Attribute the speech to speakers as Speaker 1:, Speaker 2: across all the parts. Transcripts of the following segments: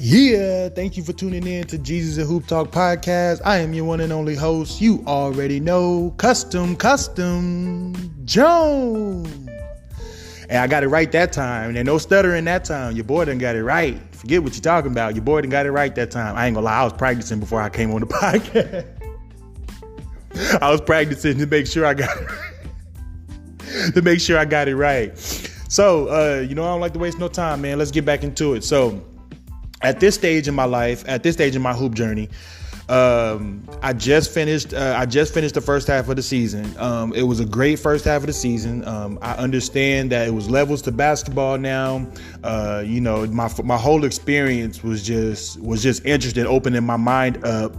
Speaker 1: Yeah, thank you for tuning in to Jesus and Hoop Talk podcast. I am your one and only host. You already know, Custom Jones. And I got it right that time. And no stuttering that time. Your boy done got it right. Forget what you're talking about. Your boy done got it right that time. I ain't gonna lie, I was practicing before I came on the podcast. I was practicing to make sure I got it right. So, I don't like to waste no time, man. Let's get back into it. So, at this stage in my life, at this stage in my hoop journey, I just finished the first half of the season. It was a great first half of the season. I understand that it was levels to basketball now. My whole experience was just interested, opening my mind up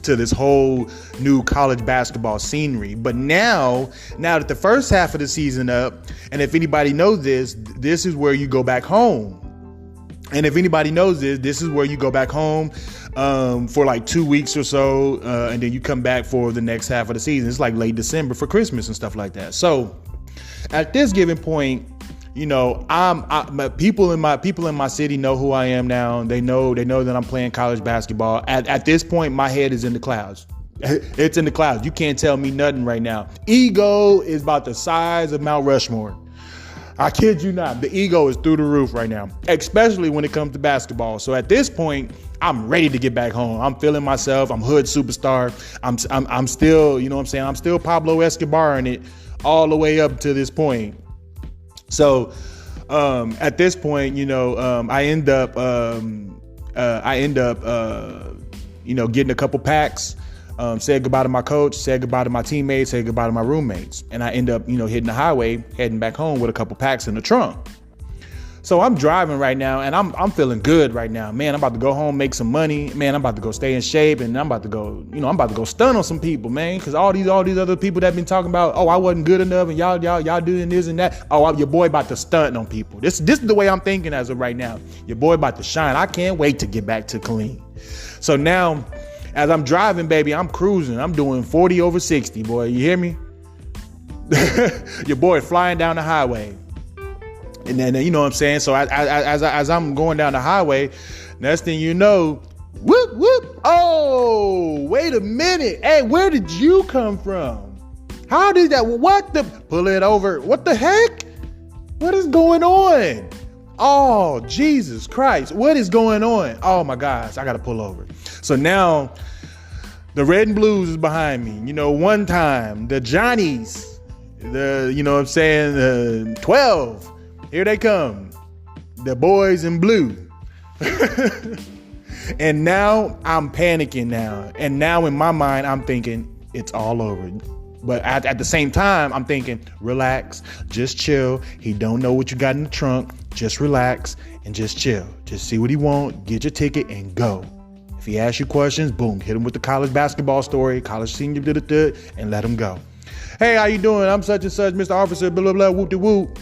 Speaker 1: to this whole new college basketball scenery. But now that the first half of the season up, and if anybody knows this is where you go back home. And if anybody knows this is where you go back home for like 2 weeks or so, and then you come back for the next half of the season. It's like late December for Christmas and stuff like that. So at this given point, people in my city know who I am now. They know that I'm playing college basketball. At this point, my head is in the clouds. It's in the clouds. You can't tell me nothing right now. Ego is about the size of Mount Rushmore. I kid you not. The ego is through the roof right now, especially when it comes to basketball. So at this point, I'm ready to get back home. I'm feeling myself. I'm hood superstar. I'm still, you know what I'm saying? I'm still Pablo Escobar in it all the way up to this point. So at this point, I end up getting a couple packs. Said goodbye to my coach, said goodbye to my teammates, said goodbye to my roommates. And I end up, hitting the highway, heading back home with a couple packs in the trunk. So I'm driving right now and I'm feeling good right now. Man, I'm about to go home, make some money. Man, I'm about to go stay in shape, and I'm about to go, stun on some people, man. Cause all these other people that been talking about, oh, I wasn't good enough and y'all doing this and that. Oh, your boy about to stunt on people. This is the way I'm thinking as of right now. Your boy about to shine. I can't wait to get back to clean. So now, as I'm driving, baby, I'm cruising. I'm doing 40 over 60, boy. You hear me? Your boy flying down the highway. And then, you know what I'm saying? So as I'm going down the highway, next thing you know, whoop, whoop. Oh, wait a minute. Hey, where did you come from? How did that? Pull it over. What the heck? What is going on? Oh, Jesus Christ. What is going on? Oh, my gosh. I got to pull over. So now the red and blues is behind me. One time the Johnnies, the 12, here they come. The boys in blue. And now I'm panicking now. And now in my mind, I'm thinking it's all over. But at the same time, I'm thinking, relax, just chill. He don't know what you got in the trunk. Just relax and just chill. Just see what he want, get your ticket and go. If he asks you questions, boom, hit him with the college basketball story, college senior, and let him go. Hey, how you doing? I'm such and such, Mr. Officer, blah, blah, blah, whoop-de-whoop.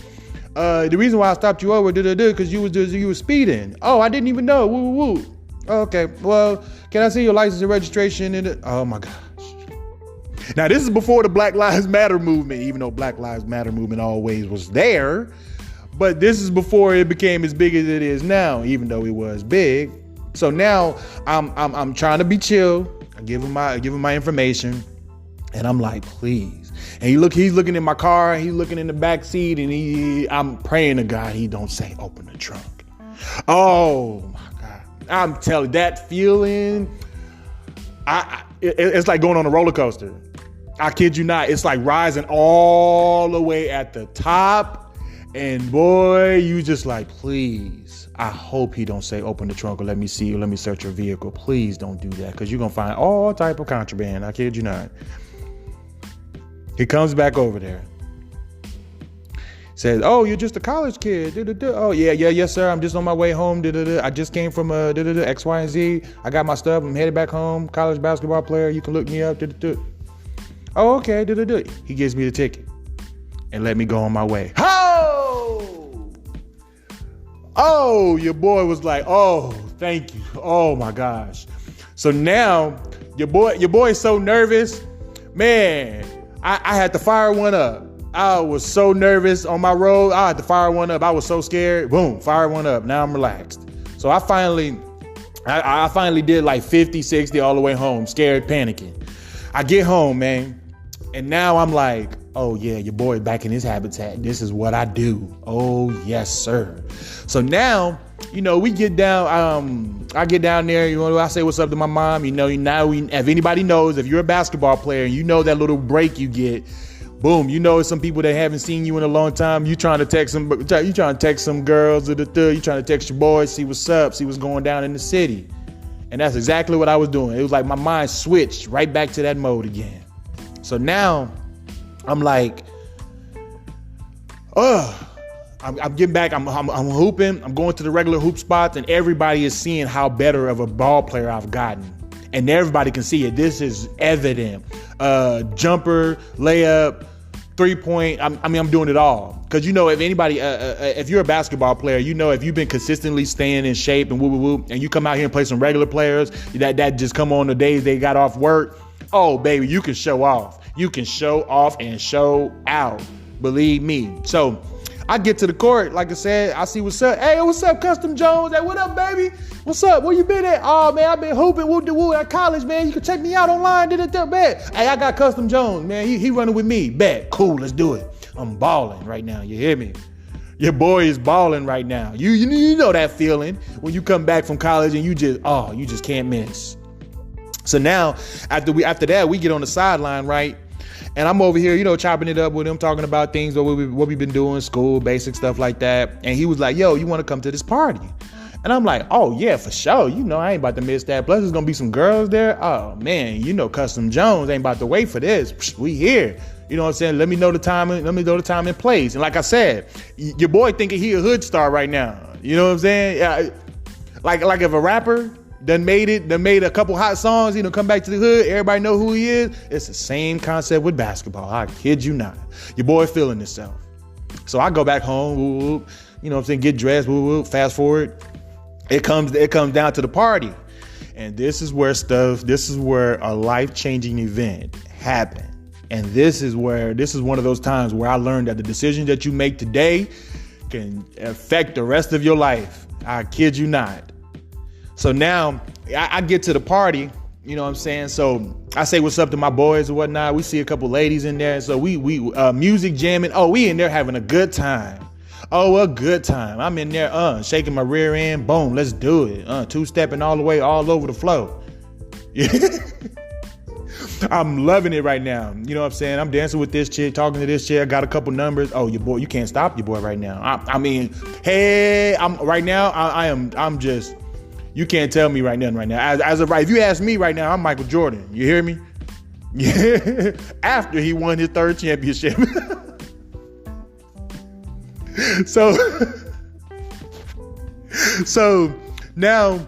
Speaker 1: The reason why I stopped you over, because you was speeding. Oh, I didn't even know, woo-woo-woo. Okay, well, can I see your license and registration? Oh, my gosh. Now, this is before the Black Lives Matter movement, even though Black Lives Matter movement always was there. But this is before it became as big as it is now, even though it was big. So now I'm trying to be chill. I give him my information, and I'm like, please. And he's looking in my car. He's looking in the back seat, and I'm praying to God he don't say open the trunk. Oh my God! I'm telling you, that feeling. It's like going on a roller coaster. I kid you not. It's like rising all the way at the top. And boy, you just like, please, I hope he don't say open the trunk or let me see you, let me search your vehicle. Please don't do that, because you're going to find all type of contraband. I kid you not. He comes back over there. Says, oh, you're just a college kid. Oh, yes, sir. I'm just on my way home. I just came from X, Y, and Z. I got my stuff. I'm headed back home. College basketball player. You can look me up. Oh, okay. He gives me the ticket and let me go on my way. Oh, your boy was like, oh, thank you. Oh, my gosh. So now Your boy is so nervous. Man, I had to fire one up. I was so nervous on my road. I had to fire one up. I was so scared. Boom, fire one up. Now I'm relaxed. So I finally did like 50, 60 all the way home, scared, panicking. I get home, man, and now I'm like, oh yeah, your boy back in his habitat. This is what I do. Oh yes, sir. So now, we get down. I get down there. I say what's up to my mom. If anybody knows, if you're a basketball player, you know that little break you get. Boom, it's some people that haven't seen you in a long time. You trying to text some girls, you trying to text your boys, see what's up, see what's going down in the city. And that's exactly what I was doing. It was like my mind switched right back to that mode again. So now I'm like, I'm getting back. I'm hooping. I'm going to the regular hoop spots, and everybody is seeing how better of a ball player I've gotten. And everybody can see it. This is evident. Jumper, layup, 3-point. I'm doing it all. Because if anybody, if you're a basketball player, if you've been consistently staying in shape and whoop, and you come out here and play some regular players that just come on the days they got off work. Oh, baby, you can show off. You can show off and show out. Believe me. So I get to the court, like I said, I see what's up. Hey, what's up, Custom Jones? Hey, what up, baby? What's up? Where you been at? Oh, man, I've been hooping woo at college, man. You can check me out online. Bet. Hey, I got Custom Jones, man. He running with me. Bet. Cool, let's do it. I'm balling right now. You hear me? Your boy is balling right now. You know that feeling when you come back from college and you just can't miss. So now, after that, we get on the sideline, right? And I'm over here, chopping it up with him, talking about things, what we've been doing, school, basic stuff like that. And he was like, yo, you want to come to this party? And I'm like, oh, yeah, for sure. I ain't about to miss that. Plus, there's going to be some girls there. Oh, man, Custom Jones ain't about to wait for this. We here. You know what I'm saying? Let me know the time and place. And like I said, your boy thinking he a hood star right now. You know what I'm saying? Yeah, like if a rapper done made a couple hot songs, come back to the hood, everybody know who he is. It's the same concept with basketball. I kid you not. Your boy feeling himself. So I go back home, whoop, you know what I'm saying, get dressed, whoop, fast forward. It comes down to the party. And this is where a life-changing event happened. And this is one of those times where I learned that the decisions that you make today can affect the rest of your life. I kid you not. So now I get to the party, you know what I'm saying? So I say what's up to my boys and whatnot. We see a couple ladies in there. So we music jamming. Oh, we in there having a good time. Oh, a good time. I'm in there shaking my rear end. Boom, let's do it. Two-stepping all the way all over the floor. I'm loving it right now. You know what I'm saying? I'm dancing with this chick, talking to this chick. I got a couple numbers. Oh, your boy, you can't stop your boy right now. I'm just, you can't tell me right now. As of right, if you ask me right now, I'm Michael Jordan. You hear me? Yeah. After he won his third championship. So now,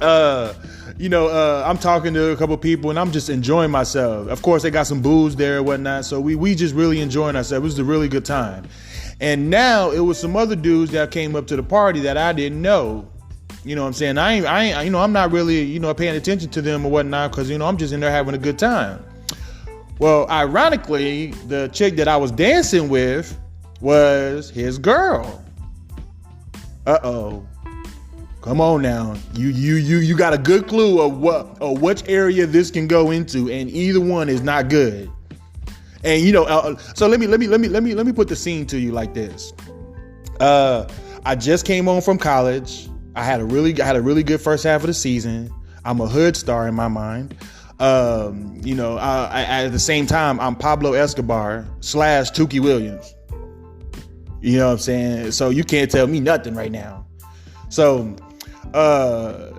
Speaker 1: I'm talking to a couple people and I'm just enjoying myself. Of course, they got some booze there and whatnot. So we just really enjoying ourselves. It was a really good time. And now it was some other dudes that came up to the party that I didn't know. You know what I'm saying? I'm not really, paying attention to them or whatnot because, I'm just in there having a good time. Well, ironically, the chick that I was dancing with was his girl. Uh-oh. Come on now. You got a good clue of which area this can go into, and either one is not good. And so let me put the scene to you like this. I just came home from college. I had a really good first half of the season. I'm a hood star in my mind. At the same time, I'm Pablo Escobar / Tukey Williams. You know what I'm saying? So you can't tell me nothing right now. So, the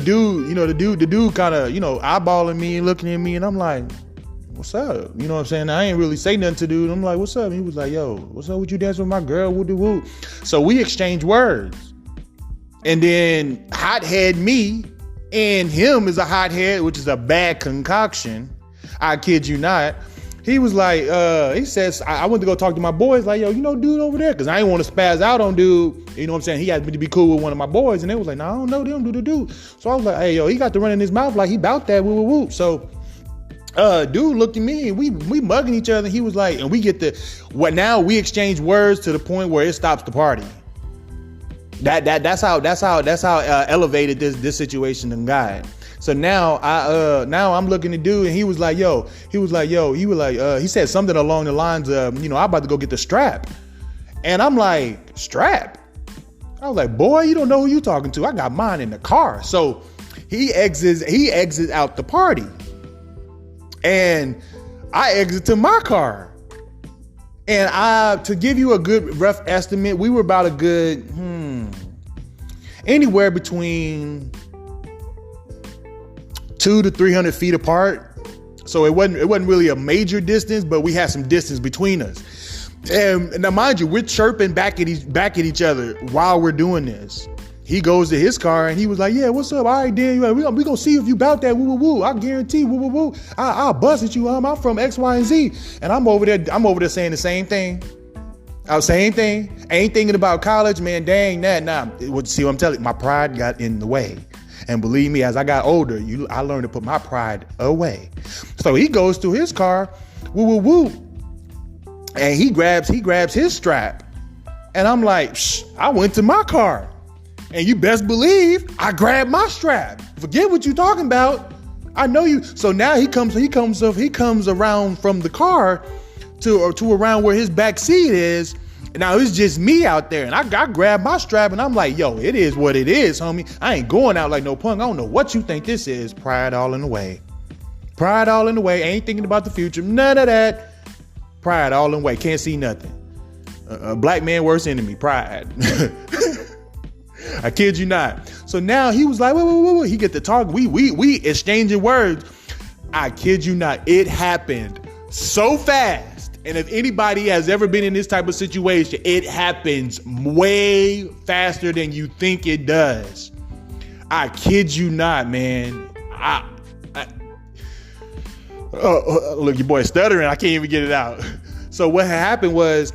Speaker 1: dude kind of, eyeballing me and looking at me, and I'm like, what's up? You know what I'm saying? I ain't really say nothing to dude. I'm like, what's up? And he was like, yo, what's up with you dancing with my girl? Woo-de-woo. So we exchanged words. And then hothead me and him is a hothead, which is a bad concoction. I kid you not. He was like, he says, I went to go talk to my boys, like, yo, you know dude over there? Because I didn't want to spaz out on dude. You know what I'm saying? He had me to be cool with one of my boys. And they was like, no, I don't know them, dude. So I was like, hey, yo, he got to run in his mouth like he bout that, woo. So dude looked at me and we mugging each other. He was like, and we get now we exchange words to the point where it stops the party. That's how elevated this situation done got. So now I'm looking at dude and he said something along the lines of, I'm about to go get the strap. And I'm like, strap? I was like, boy, you don't know who you talking to. I got mine in the car. So he exits out the party. And I exit to my car. And to give you a good rough estimate, we were about a good, anywhere between 200 to 300 feet apart. So it wasn't really a major distance, but we had some distance between us. And now mind you, we're chirping back at each other while we're doing this. He goes to his car and he was like, yeah, what's up? All right, Dan, we gonna see if you bout that, woo. I guarantee, woo. I'll bust at you. I'm from X, Y, and Z. And I'm over there saying the same thing. Same thing. Ain't thinking about college, man. Dang that. Nah. See what I'm telling you? My pride got in the way. And believe me, as I got older, I learned to put my pride away. So he goes to his car, woo. And he grabs his strap. And I'm like, I went to my car. And you best believe I grabbed my strap. Forget what you talking about. I know you. So now he comes around from the car to around where his back seat is. Now it's just me out there, and I grabbed my strap, and I'm like, yo, it is what it is, homie. I ain't going out like no punk. I don't know what you think this is. Pride all in the way. Pride all in the way. Ain't thinking about the future. None of that. Pride all in the way. Can't see nothing. A black man worst enemy. Pride. I kid you not. So now he was like, wait. He get to talk. We exchanging words. I kid you not. It happened so fast. And if anybody has ever been in this type of situation, it happens way faster than you think it does. I kid you not, man. Look, your boy stuttering. I can't even get it out. So what happened was,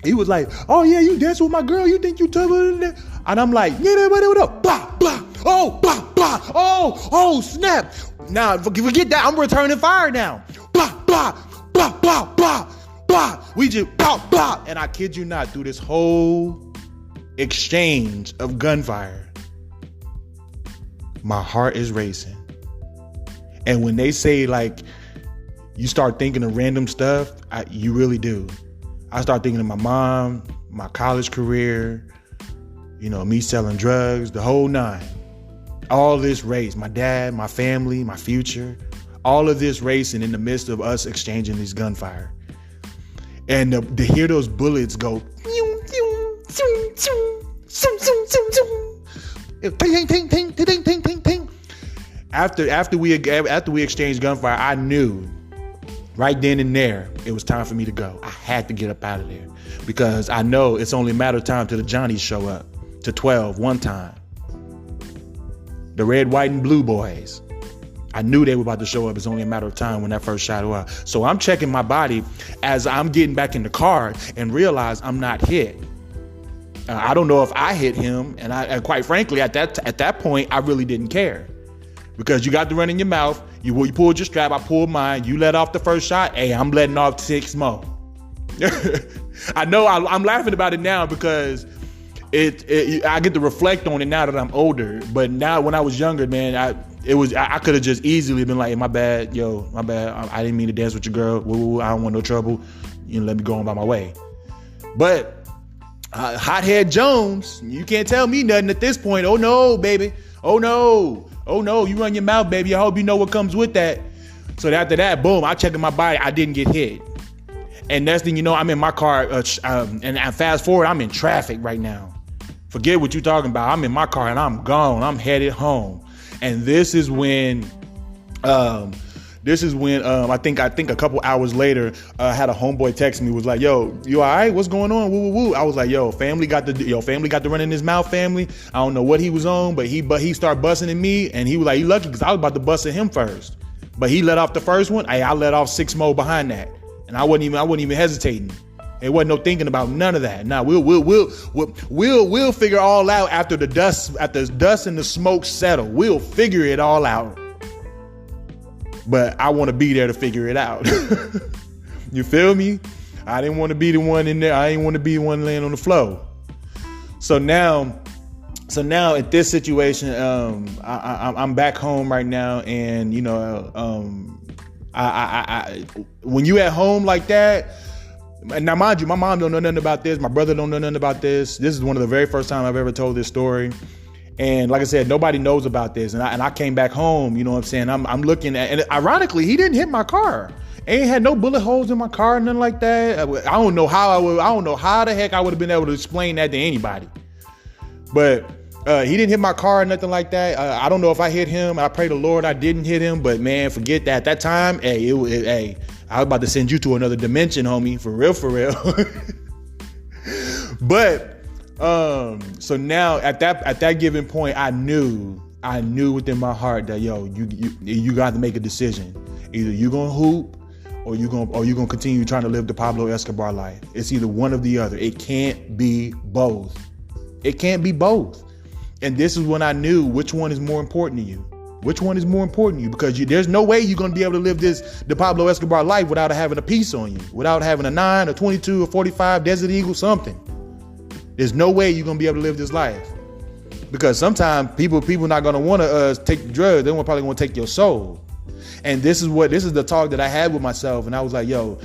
Speaker 1: he was like, oh yeah, you dance with my girl. You think you tougher than that? And I'm like, yeah, blah, blah. Oh, blah, blah. Oh, snap. Now, forget that. I'm returning fire now. Blah, blah. Blah, blah, blah, blah. We just blah, blah. And I kid you not, through this whole exchange of gunfire, my heart is racing. And when they say, like, you start thinking of random stuff, you really do. I start thinking of my mom, my college career, me selling drugs, the whole nine. All this race, my dad, my family, my future. All of this racing in the midst of us exchanging these gunfire. And to hear those bullets go, after we exchanged gunfire, I knew right then and there it was time for me to go. I had to get up out of there because I know it's only a matter of time till the Johnnies show up to 12 one time. The red, white, and blue boys. I knew they were about to show up. It's only a matter of time when that first shot was out. So I'm checking my body as I'm getting back in the car and realize I'm not hit. I don't know if I hit him. And quite frankly, at that point, I really didn't care. Because you got the run in your mouth. You pulled your strap. I pulled mine. You let off the first shot. Hey, I'm letting off 6 more. I know I'm laughing about it now because I get to reflect on it now that I'm older. But now when I was younger, man, I could have just easily been like, hey, my bad. I didn't mean to dance with your girl. Woo, I don't want no trouble. Let me go on by my way. But Hothead Jones, you can't tell me nothing at this point. Oh no, baby. Oh no. You run your mouth, baby. I hope you know what comes with that. So after that, boom, I checked my body. I didn't get hit. And next thing you know, I'm in my car. And fast forward, I'm in traffic right now. Forget what you're talking about. I'm in my car and I'm gone. I'm headed home. And this is when I think a couple hours later, I had a homeboy text me, was like, yo, you all right? What's going on? Woo. I was like, family got the run in his mouth, family. I don't know what he was on, but he started busting at me, and he was like, he lucky because I was about to bust at him first. But he let off the first one. Hey, I let off 6 more behind that, and I wasn't even hesitating. It wasn't no thinking about none of that. Now we'll figure all out after the dust and the smoke settle. We'll figure it all out. But I want to be there to figure it out. You feel me? I didn't want to be the one in there. I didn't want to be the one laying on the floor. So now at this situation, I'm back home right now, and when you at home like that. Now, mind you, my mom don't know nothing about this. My brother don't know nothing about this. This is one of the very first time I've ever told this story. And like I said, nobody knows about this. And I came back home, you know what I'm saying? I'm looking at, and ironically, he didn't hit my car. Ain't had no bullet holes in my car, nothing like that. I don't know how the heck I would have been able to explain that to anybody. But he didn't hit my car or nothing like that. I don't know if I hit him. I pray the Lord I didn't hit him. But man, forget that. At that time, I was about to send you to another dimension, homie. For real. But so now at that given point, I knew within my heart that you got to make a decision. Either you gonna hoop or you gonna continue trying to live the Pablo Escobar life. It's either one or the other. It can't be both. It can't be both. And this is when I knew which one is more important to you. Which one is more important to you? Because there's no way you're going to be able to live the Pablo Escobar life without having a piece on you, without having a 9, a 22, a 45, Desert Eagle, something. There's no way you're going to be able to live this life. Because sometimes people not going to want to take the drugs. They probably want to take your soul. And this is the talk that I had with myself. And I was like, you're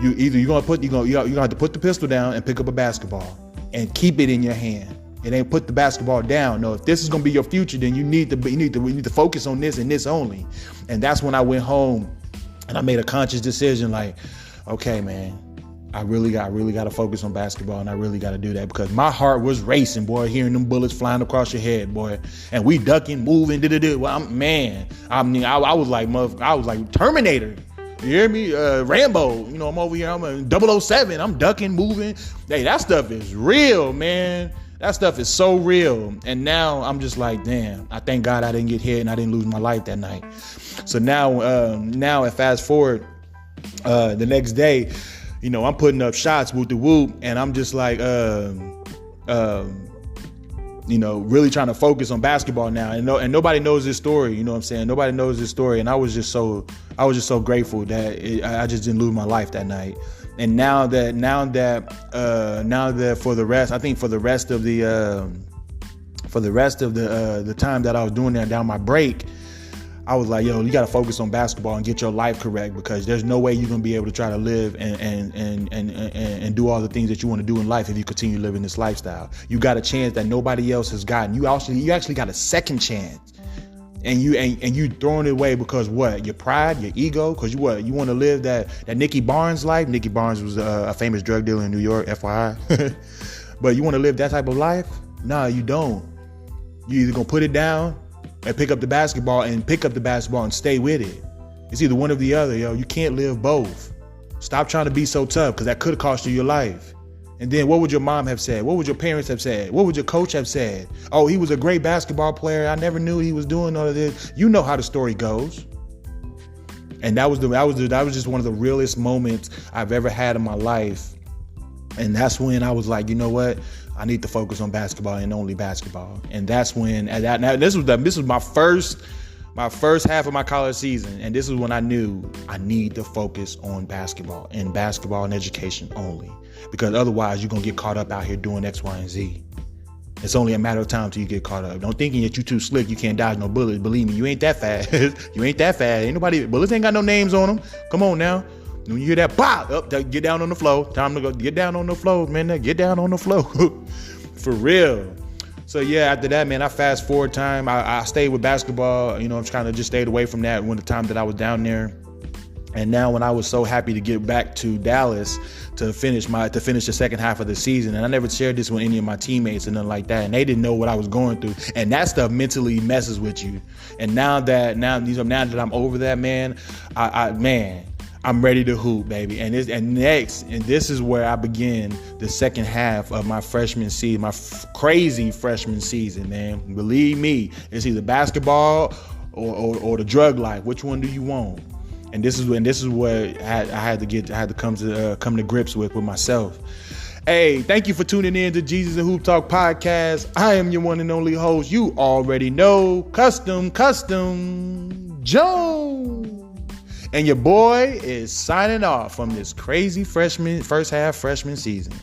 Speaker 1: going to have to put the pistol down and pick up a basketball and keep it in your hand. It ain't put the basketball down. No, if this is gonna be your future, then we need to focus on this and this only. And that's when I went home and I made a conscious decision, like, okay, man, I really got to focus on basketball, and I really got to do that, because my heart was racing, boy, hearing them bullets flying across your head, boy, and we ducking, moving, Well, I was like Terminator. You hear me? Rambo. I'm over here. I'm a 007. I'm ducking, moving. Hey, that stuff is real, man. That stuff is so real. And now I'm just like, damn, I thank God I didn't get hit and I didn't lose my life that night. So now I fast forward the next day, I'm putting up shots, whoop the whoop, and I'm just like, really trying to focus on basketball now. And nobody knows this story. You know what I'm saying? Nobody knows this story. And I was just so grateful that I just didn't lose my life that night. And now that for the rest of the time that I was doing that down my break, I was like, you got to focus on basketball and get your life correct, because there's no way you're going to be able to try to live and do all the things that you want to do in life if you continue living this lifestyle. You got a chance that nobody else has gotten. You actually got a second chance. And you throwing it away because what? Your pride, your ego? Because you want to live that Nicky Barnes life? Nicky Barnes was a famous drug dealer in New York, FYI. But you want to live that type of life? No, you don't. You either gonna put it down and pick up the basketball and stay with it. It's either one or the other, yo. You can't live both. Stop trying to be so tough, because that could have cost you your life. And then what would your mom have said? What would your parents have said? What would your coach have said? Oh, he was a great basketball player. I never knew he was doing all of this. You know how the story goes. And that was just one of the realest moments I've ever had in my life. And that's when I was like, you know what? I need to focus on basketball and only basketball. And that's when this was my first half of my college season, and this is when I knew I need to focus on basketball and education only, because otherwise you're gonna get caught up out here doing X, Y, and Z. It's only a matter of time till you get caught up. Don't thinking that you too slick, you can't dodge no bullets. Believe me, you ain't that fast. You ain't that fast. Ain't nobody. Bullets ain't got no names on them. Come on now. When you hear that pop, get down on the floor. Time to go get down on the floor, man. Get down on the floor. For real. So yeah, after that, man, I fast forward time. I stayed with basketball. I'm kind of just stayed away from that when the time that I was down there. And now when I was so happy to get back to Dallas to finish the second half of the season, and I never shared this with any of my teammates and nothing like that, and they didn't know what I was going through, and that stuff mentally messes with you. And now that I'm over that, man, I'm ready to hoop, baby. And this is where I begin the second half of my freshman season, crazy freshman season, man. Believe me, it's either basketball or the drug life? Which one do you want? And this is what I had to come to grips with myself. Hey, thank you for tuning in to Jesus and Hoop Talk podcast. I am your one and only host. You already know, Custom Jones. And your boy is signing off from this crazy first half freshman season.